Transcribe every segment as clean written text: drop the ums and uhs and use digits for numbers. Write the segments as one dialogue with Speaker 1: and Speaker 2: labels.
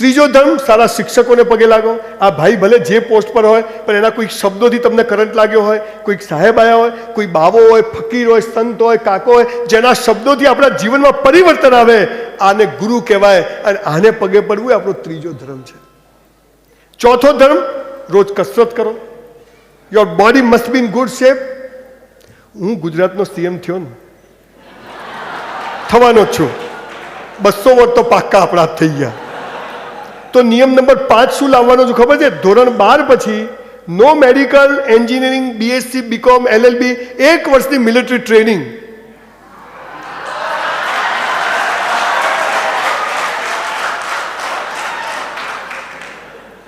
Speaker 1: ત્રીજો ધર્મ, સારા શિક્ષકોને પગે લાગો. આ ભાઈ ભલે જે પોસ્ટ પર હોય પણ એના કોઈક શબ્દોથી તમને કરંટ લાગ્યો હોય, કોઈક સાહેબ આવ્યા હોય, કોઈ બાવો હોય, ફકીર હોય, સંત હોય, કાકો હોય, જેના શબ્દોથી આપણા જીવનમાં પરિવર્તન આવે, આને ગુરુ કહેવાય. અને આને પગે પડવું એ આપણો ત્રીજો ધર્મ છે. ચોથો ધર્મ, રોજ કસરત કરો. Your body must be in good shape. હું ગુજરાતનો સીએમ થયો ને, થવાનો જ છું. 200 વોટ તો પાક્કા આપણા જ થઈ ગયા. તો નિયમ નંબર 5 શું લાવવાનો છું ખબર છે? ધોરણ 12 પછી નો medical, engineering, BSc, BCom, LLB, 1 વર્ષની મિલિટરી ટ્રેનિંગ.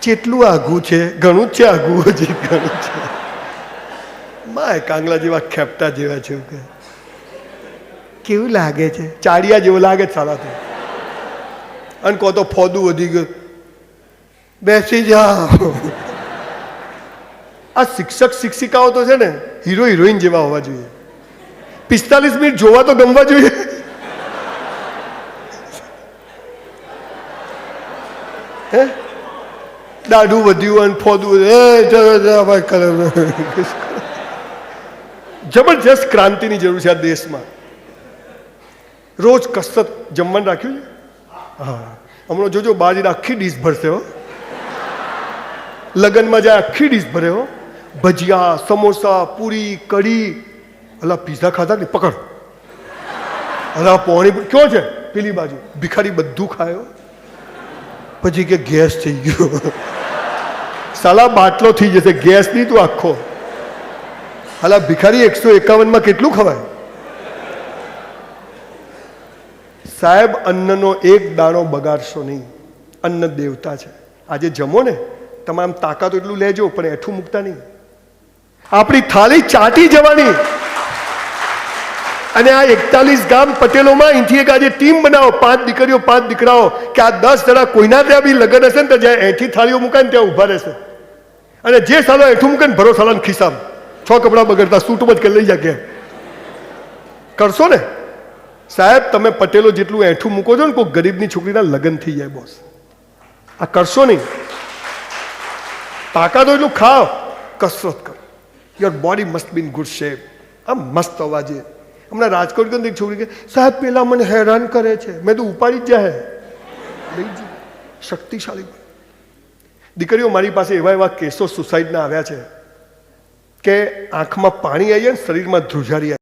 Speaker 1: કેટલું આઘું છે, ઘણું જ છે આઘું, હજી ઘણું છે. માય કાંગલા જેવા ખેપટા જેવા છે. કેવું લાગે છે? ચાડિયા જેવું લાગે છે સાલા. અને કહો તો ફોદું વધી ગયું, બેસી જાઓ. આ શિક્ષક શિક્ષિકાઓ તો છે ને હીરો હિરોઈન જેવા હોવા જોઈએ. 45 મિનિટ જોવા તો ગમવા જોઈએ. હે, દાઢું વધ્યું અને ફોદું, જબરજસ્ત ક્રાંતિની જરૂર છે આ દેશમાં. રોજ કસરત. જમવાનું રાખ્યું છે? હા, હમણાં જોજો બાજરી આખી ડીશ ભરશે હો. લગ્નમાં જાય આખી ડીશ ભરે હો. ભજીયા, સમોસા, પૂરી, કઢી. અલા પીઝા ખાધા ને પકડ. અલા પોણી ક્યો છે પેલી બાજુ? ભિખારી બધું ખાયો. પછી કે ગેસ થઈ ગયો. સાલા બાટલો થઈ જશે, ગેસ નહીં તું આખો. હાલા ભિખારી 151 કેટલું ખવાય? સાહેબ, અન્નનો એક દાણો બગાડશો નહીં. અન્ન દેવતા છે. આજે જમો ને, તમારે આમ તાકાત એટલું લેજો પણ એઠું મૂકતા નહીં. આપણી થાળી ચાટી જવાની. અને આ 41 ગામ પટેલોમાં અહીંથી એક આજે ટીમ બનાવો, 5 દીકરીઓ 5 દીકરાઓ, કે આ 10 જણા કોઈના ત્યાં બી લગ્ન હશે ને તો જ્યાં એઠી થાળીઓ મૂકાય ને ત્યાં ઊભા રહેશે. અને જે સાલો એઠું મૂકે ને ભરો સાલાને ખિસ્સામાં 6 કપડાં બગડતા સૂટમાં જ કરી લઈ જાય. કરશો ને સાહેબ, તમે પટેલો જેટલું એઠું મૂકો છો ને, કોઈ ગરીબની છોકરીના લગ્ન થઈ જાય બોસ. આ કરશો નહીં. તાકાત હોય એટલું ખાઓ, કસરત કરો. Your body must be in good shape. આ મસ્ત હોવા જોઈએ. હમણાં રાજકોટ ગઈ એક છોકરી કે સાહેબ પેલા મને હેરાન કરે છે. મેં તો ઉપાડી જ જાય. શક્તિશાળી દીકરીઓ. મારી પાસે એવા એવા કેસો સુસાઇડના આવ્યા છે કે આંખમાં પાણી આવી જાય ને, શરીરમાં ધ્રુજારી આવી.